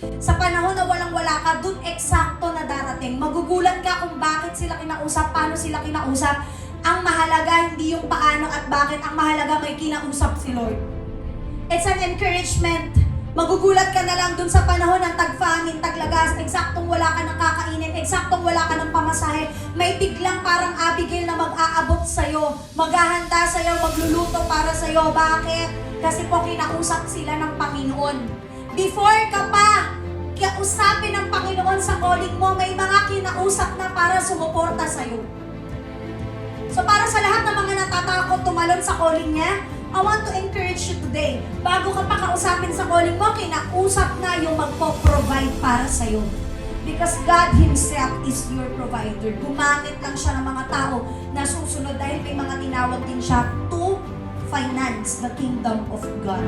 Sa panahon na walang-wala ka, dun eksakto na darating. Magugulat ka kung bakit sila kinausap, paano sila kinausap. Ang mahalaga, hindi yung paano at bakit. Ang mahalaga, may kinausap si Lord. It's an encouragement. Magugulat ka na lang dun sa panahon ng tag-famine, taglagas, eksaktong wala ka ng kakainin, eksaktong wala ka ng pamasahe. May biglang parang Abigail na mag-aabot sa'yo, maghahanda sa'yo, magluluto para sa'yo. Bakit? Kasi po kinausap sila ng Panginoon. Before ka pa kausapin ng Panginoon sa calling mo, may mga kinausap na para sumuporta sa'yo. So para sa lahat ng mga natatakot tumalon sa calling niya, I want to encourage you today. Bago ka pa kausapin sa calling mo, kinausap na yung magpo-provide para sa'yo. Because God Himself is your provider. Gumamit lang siya ng mga tao na susunod dahil may mga tinawag din siya to finance the kingdom of God.